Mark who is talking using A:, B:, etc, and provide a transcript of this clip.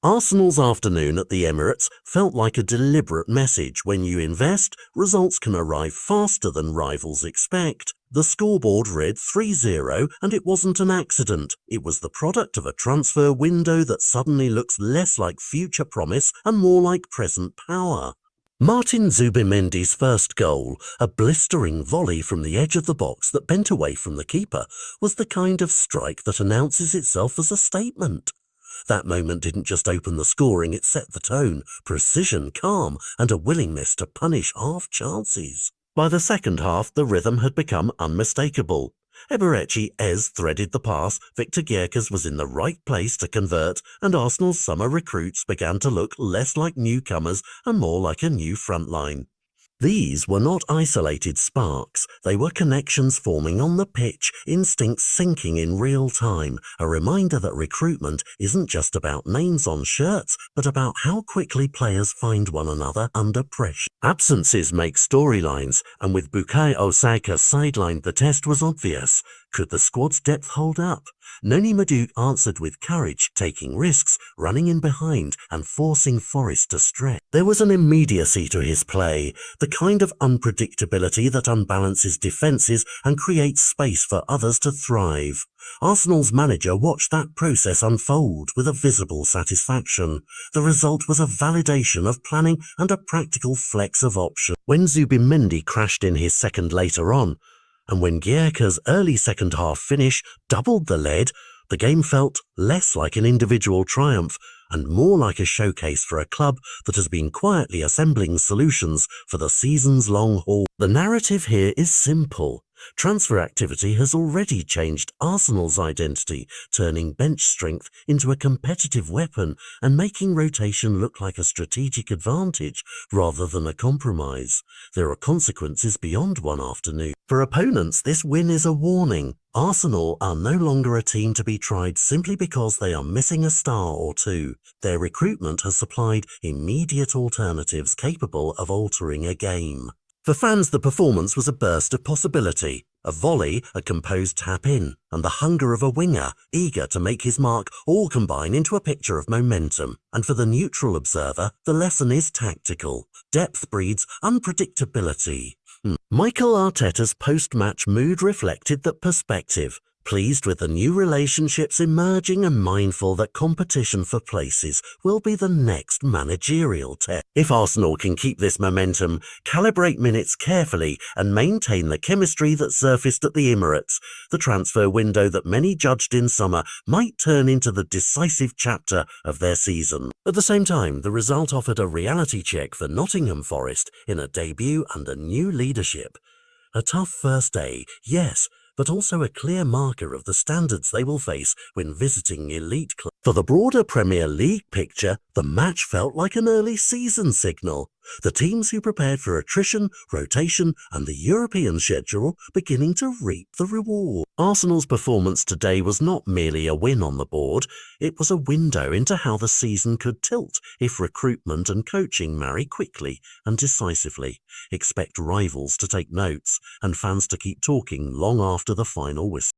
A: Arsenal's afternoon at the Emirates felt like a deliberate message. When you invest, results can arrive faster than rivals expect. The scoreboard read 3-0, and it wasn't an accident. It was the product of a transfer window that suddenly looks less like future promise and more like present power. Martin Zubimendi's first goal, a blistering volley from the edge of the box that bent away from the keeper, was the kind of strike that announces itself as a statement. That moment didn't just open the scoring, it set the tone, precision, calm, and a willingness to punish half chances. By the second half, the rhythm had become unmistakable. Eberechi threaded the pass, Victor Gyokeres was in the right place to convert, and Arsenal's summer recruits began to look less like newcomers and more like a new front line. These were not isolated sparks, they were connections forming on the pitch, instincts sinking in real time, a reminder that recruitment isn't just about names on shirts, but about how quickly players find one another under pressure. Absences make storylines, and with Bukayo Saka sidelined, the test was obvious. Could the squad's depth hold up? Noni Madueke answered with courage, taking risks, running in behind, and forcing Forest to stretch. There was an immediacy to his play, the kind of unpredictability that unbalances defences and creates space for others to thrive. Arsenal's manager watched that process unfold with a visible satisfaction. The result was a validation of planning and a practical flex of options. When Zubimendi crashed in his second later on, and when Gyokeres' early second-half finish doubled the lead, the game felt less like an individual triumph and more like a showcase for a club that has been quietly assembling solutions for the season's long haul. The narrative here is simple. Transfer activity has already changed Arsenal's identity, turning bench strength into a competitive weapon and making rotation look like a strategic advantage rather than a compromise. There are consequences beyond one afternoon. For opponents, this win is a warning. Arsenal are no longer a team to be tried simply because they are missing a star or two. Their recruitment has supplied immediate alternatives capable of altering a game. For fans, the performance was a burst of possibility, a volley, a composed tap-in, and the hunger of a winger, eager to make his mark, all combine into a picture of momentum. And for the neutral observer, the lesson is tactical. Depth breeds unpredictability. Mikel Arteta's post-match mood reflected that perspective. Pleased with the new relationships emerging and mindful that competition for places will be the next managerial test. If Arsenal can keep this momentum, calibrate minutes carefully and maintain the chemistry that surfaced at the Emirates, the transfer window that many judged in summer might turn into the decisive chapter of their season. At the same time, the result offered a reality check for Nottingham Forest in a debut under new leadership. A tough first day, yes, but also a clear marker of the standards they will face when visiting elite clubs. For the broader Premier League picture, the match felt like an early season signal. The teams who prepared for attrition, rotation, and the European schedule beginning to reap the reward. Arsenal's performance today was not merely a win on the board, it was a window into how the season could tilt if recruitment and coaching marry quickly and decisively. Expect rivals to take notes and fans to keep talking long after the final whistle.